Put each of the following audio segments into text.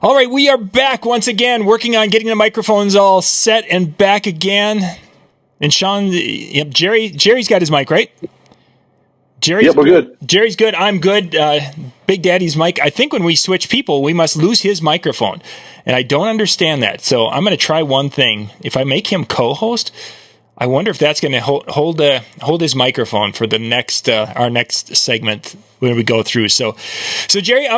All right, we are back once again, working on getting the microphones all set and back again. And Sean, Jerry's got his mic, right? Yep, we're good. Jerry's good. I'm good. Big Daddy's mic. I think when we switch people, we must lose his microphone. And I don't understand that. So I'm going to try one thing. If I make him co-host, I wonder if that's going to hold his microphone for the next our next segment when we go through. So Jerry,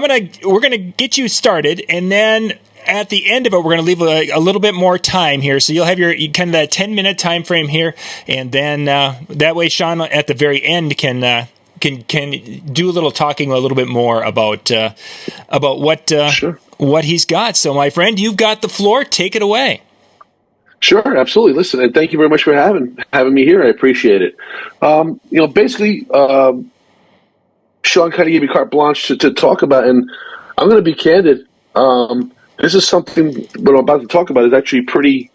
we're gonna get you started, and then at the end of it, we're gonna leave a little bit more time here. So you'll have your kind of that 10-minute time frame here, and then that way, Sean at the very end can do a little talking a little bit more about what he's got. So my friend, you've got the floor. Take it away. Sure, absolutely. Listen, and thank you very much for having me here. I appreciate it. Basically, Sean kind of gave me carte blanche to talk about, and I'm going to be candid. This is something what I'm about to talk about is actually pretty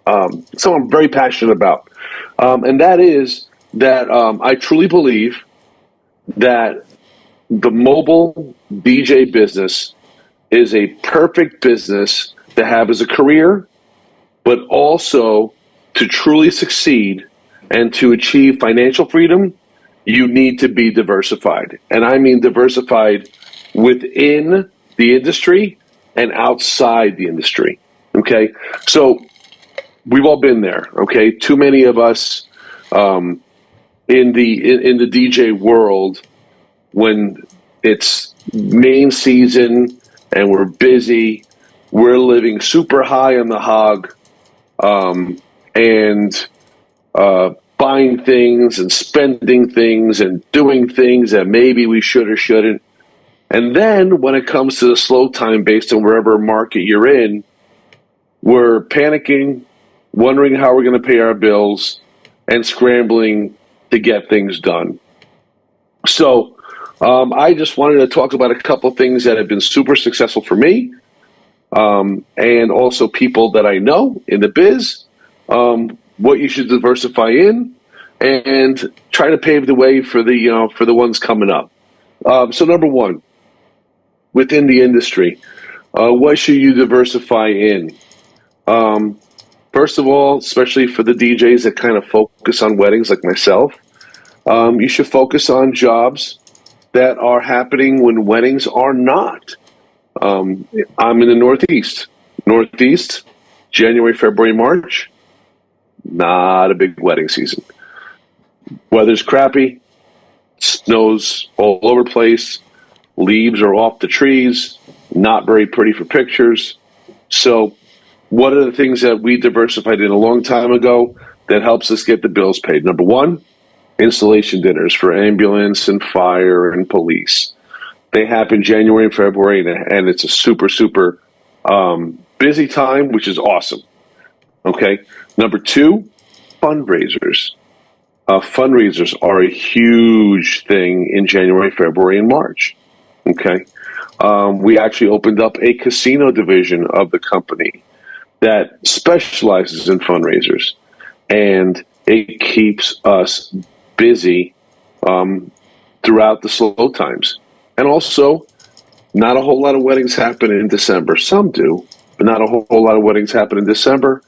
something I'm very passionate about, and that is that I truly believe that the mobile DJ business is a perfect business to have as a career, but also to truly succeed and to achieve financial freedom, you need to be diversified. And I mean diversified within the industry and outside the industry. Okay? So we've all been there. Okay? Too many of us in the DJ world, when it's main season and we're busy, we're living super high on the hog, and buying things and spending things and doing things that maybe we should or shouldn't. And then when it comes to the slow time based on wherever market you're in, we're panicking, wondering how we're going to pay our bills, and scrambling to get things done. So I just wanted to talk about a couple of things that have been super successful for me, and also people that I know in the biz, what you should diversify in, and try to pave the way for the ones coming up. So number one, within the industry, what should you diversify in? First of all, especially for the DJs that kind of focus on weddings like myself, you should focus on jobs that are happening when weddings are not. I'm in the Northeast. January, February, March, not a big wedding season. Weather's crappy, snows all over the place, leaves are off the trees, not very pretty for pictures. So what are the things that we diversified in a long time ago that helps us get the bills paid? Number one, installation dinners for ambulance and fire and police. They happen January and February, and it's a super, super busy time, which is awesome. Okay. Number two, fundraisers. Fundraisers are a huge thing in January, February, and March. Okay. We actually opened up a casino division of the company that specializes in fundraisers, and it keeps us busy throughout the slow times. And also, not a whole lot of weddings happen in December. Some do, but not a whole lot of weddings happen in December.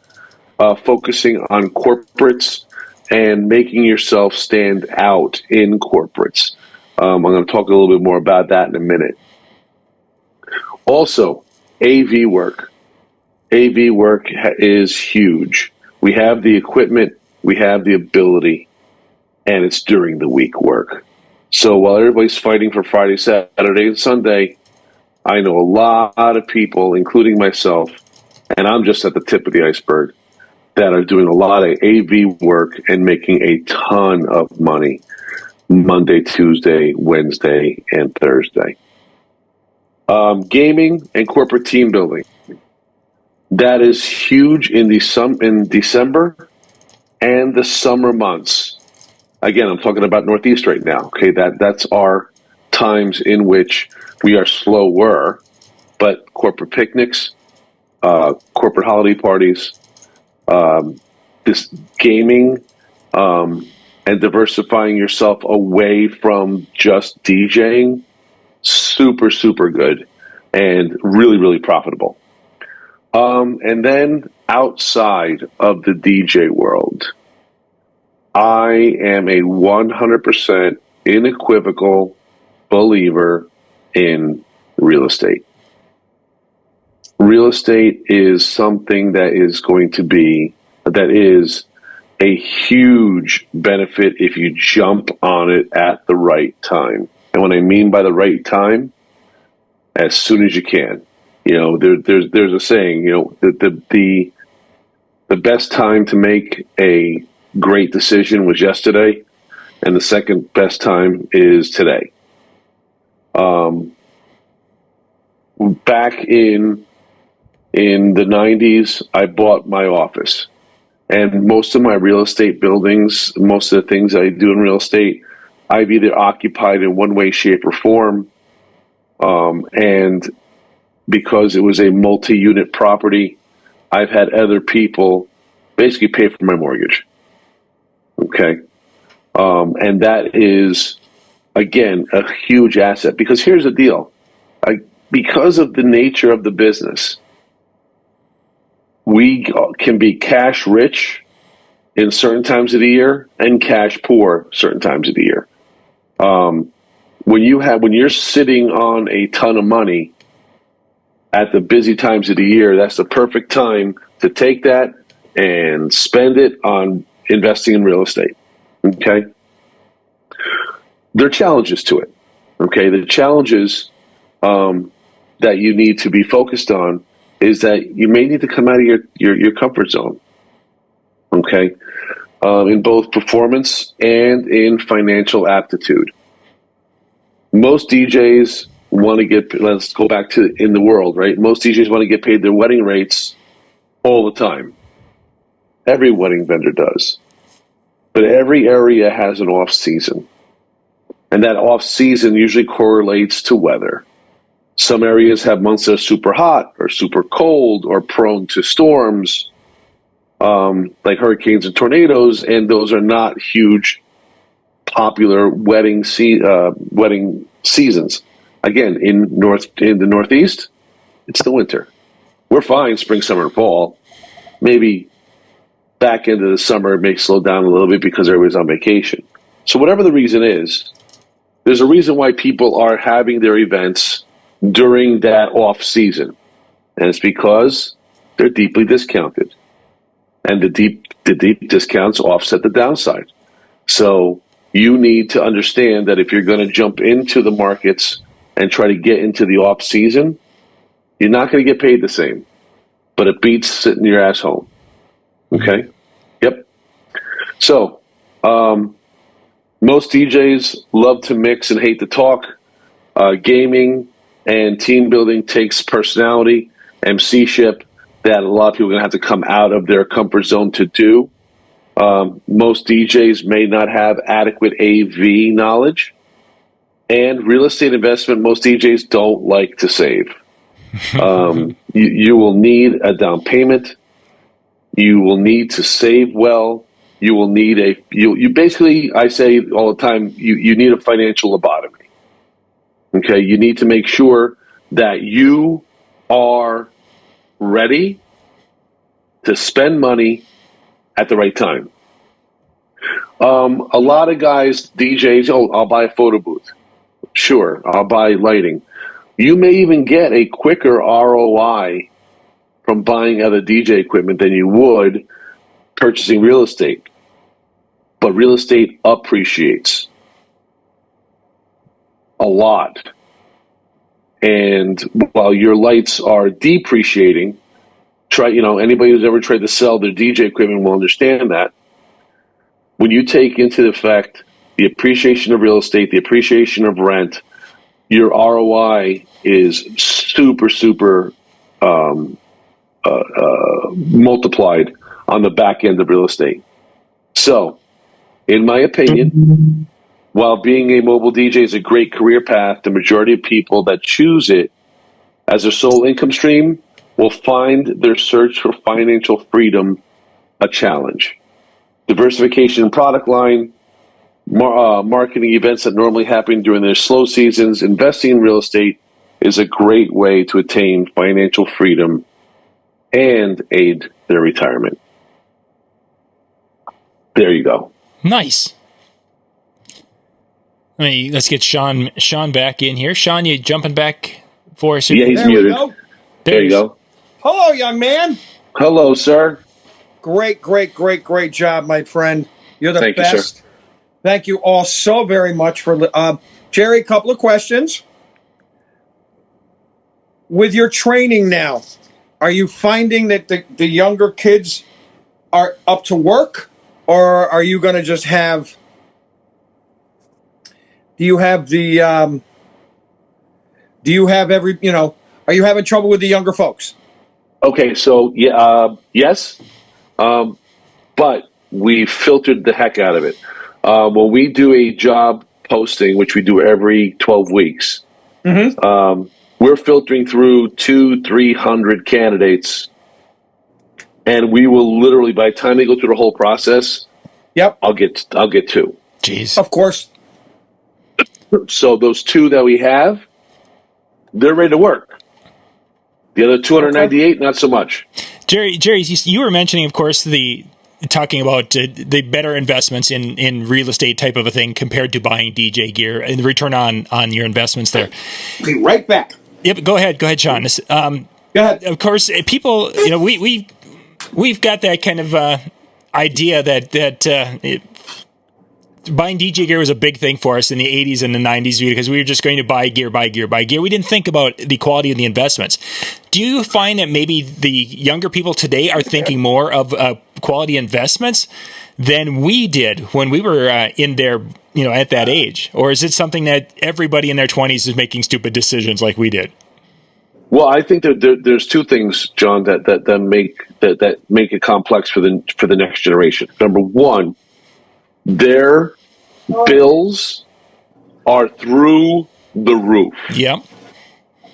Focusing on corporates and making yourself stand out in corporates. I'm going to talk a little bit more about that in a minute. Also, AV work. AV work is huge. We have the equipment, we have the ability, and it's during the week work. So while everybody's fighting for Friday, Saturday, and Sunday, I know a lot of people, including myself, and I'm just at the tip of the iceberg, that are doing a lot of AV work and making a ton of money Monday, Tuesday, Wednesday, and Thursday. Gaming and corporate team building. That is huge in December and the summer months. Again, I'm talking about Northeast right now. Okay, that's our times in which we are slower, but corporate picnics, corporate holiday parties, this gaming, and diversifying yourself away from just DJing, super, super good. and really, really profitable. And then outside of the DJ world, I am a 100% unequivocal believer in real estate. Real estate is something that is a huge benefit if you jump on it at the right time. And what I mean by the right time, as soon as you can. There's a saying, the best time to make a great decision was yesterday, and the second best time is today. Back in the 90s, I bought my office. And most of my real estate buildings, most of the things I do in real estate, I've either occupied in one way, shape, or form. And because it was a multi-unit property, I've had other people basically pay for my mortgage. Okay. And that is, again, a huge asset. Because here's the deal. Because of the nature of the business, we can be cash rich in certain times of the year and cash poor certain times of the year. When you're sitting on a ton of money at the busy times of the year, that's the perfect time to take that and spend it on investing in real estate. Okay. There are challenges to it. Okay. The challenges that you need to be focused on is that you may need to come out of your comfort zone. Okay. In both performance and in financial aptitude. Most DJs want to let's go back to in the world, right? Most DJs want to get paid their wedding rates all the time. Every wedding vendor does. But every area has an off season. And that off season usually correlates to weather. Some areas have months that are super hot or super cold or prone to storms, like hurricanes and tornadoes, and those are not huge, popular wedding seasons. Again, in the Northeast, it's the winter. We're fine spring, summer, and fall. Maybe back into the summer it may slow down a little bit because everybody's on vacation. So whatever the reason is, there's a reason why people are having their events during that off season. And it's because they're deeply discounted. And the deep discounts offset the downside. So you need to understand that if you're going to jump into the markets and try to get into the off season, you're not going to get paid the same. But it beats sitting your ass home. Okay? Yep. So, most DJs love to mix and hate to talk. Gaming and team building takes personality, MC-ship, that a lot of people are going to have to come out of their comfort zone to do. Most DJs may not have adequate AV knowledge. And real estate investment, most DJs don't like to save. You will need a down payment. You will need to save well. You will need you basically, I say all the time, you need a financial lobotomy. Okay, you need to make sure that you are ready to spend money at the right time. A lot of guys, DJs, I'll buy a photo booth. Sure, I'll buy lighting. You may even get a quicker ROI from buying other DJ equipment than you would purchasing real estate. But real estate appreciates a lot. And while your lights are depreciating, anybody who's ever tried to sell their DJ equipment will understand that. When you take into effect the appreciation of real estate, the appreciation of rent, your ROI is super, super multiplied on the back end of real estate. So, in my opinion, while being a mobile DJ is a great career path, the majority of people that choose it as their sole income stream will find their search for financial freedom a challenge. Diversification in product line, marketing events that normally happen during their slow seasons, investing in real estate is a great way to attain financial freedom and aid their retirement. There you go. Nice. Let's get Sean back in here. Sean, you jumping back for us? Yeah, he's there muted. We go. There you go. Hello, young man. Hello, sir. Great job, my friend. You're the Thank you, best. sir. Thank you all so very much for Gerry, a couple of questions. With your training now, are you finding that the younger kids are up to work, or are you going to just have? Do you have the? Do you have every? Are you having trouble with the younger folks? Okay, so yes, but we filtered the heck out of it. When we do a job posting, which we do every 12 weeks, we're filtering through 200-300 candidates, and we will literally, by the time they go through the whole process, I'll get two. Jeez, of course. So those two that we have, they're ready to work. The other 298, not so much. Gerry, you were mentioning, of course, talking about the better investments in real estate type of a thing compared to buying DJ gear and the return on your investments there. Be right back. Yep, go ahead, Sean. Go ahead. Of course, people, we've got that kind of idea that buying DJ gear was a big thing for us in the 80s and the 90s because we were just going to buy gear. We didn't think about the quality of the investments. Do you find that maybe the younger people today are thinking more of quality investments than we did when we were in their, at that age? Or is it something that everybody in their 20s is making stupid decisions like we did? Well, I think that there's two things, John, that make it complex for the next generation. Number one, their bills are through the roof. Yeah.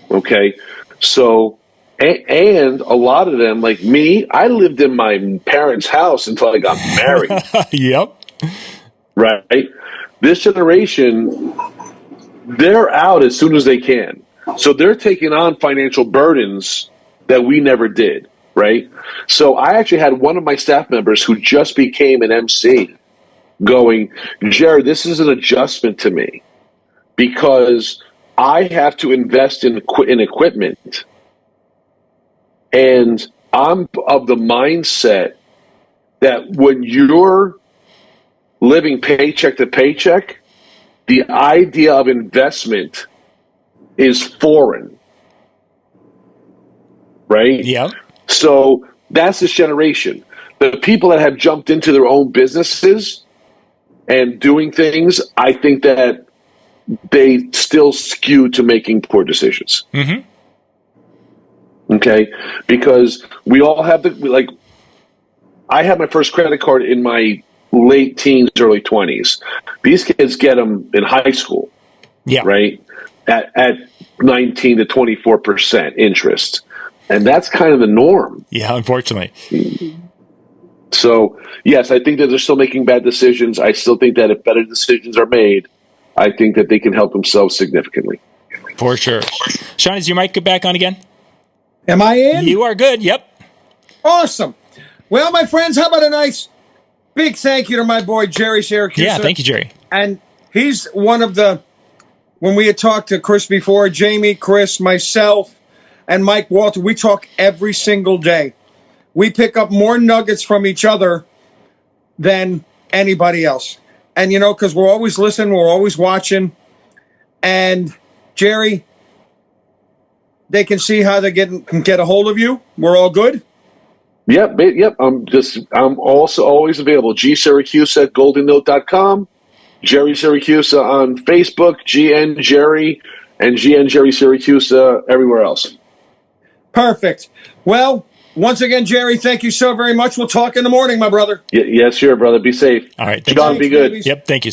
Okay. So, and a lot of them, like me, I lived in my parents' house until I got married. Yep. Right. This generation, they're out as soon as they can. So they're taking on financial burdens that we never did. Right. So I actually had one of my staff members who just became an MC going, Gerry, this is an adjustment to me because I have to invest in equipment. And I'm of the mindset that when you're living paycheck to paycheck, the idea of investment is foreign. Right? Yeah. So that's this generation. The people that have jumped into their own businesses and doing things, I think that they still skew to making poor decisions. Mm-hmm. Okay? Because we all have I had my first credit card in my late teens, early 20s. These kids get them in high school. Yeah. Right? At 19 to 24% interest. And that's kind of the norm. Yeah, unfortunately. So, yes, I think that they're still making bad decisions. I still think that if better decisions are made, I think that they can help themselves significantly. For sure. Sean, is your mic back on again? Am I in? You are good. Yep. Awesome. Well, my friends, how about a nice big thank you to my boy, Gerry Siracusa. Yeah, thank you, Gerry. And he's one of when we had talked to Chris before, Jamie, Chris, myself, and Mike Walter, we talk every single day. We pick up more nuggets from each other than anybody else. And, because we're always listening, we're always watching. And, Gerry, they can see how they can get a hold of you. We're all good? Yep. I'm also always available. Siracusa at goldennote.com. Gerry Siracusa on Facebook, GN Gerry, and GN Gerry Siracusa everywhere else. Perfect. Well, once again, Gerry, thank you so very much. We'll talk in the morning, my brother. Yes, sure, brother. Be safe. All right. John, be good. Babies. Yep. Thank you.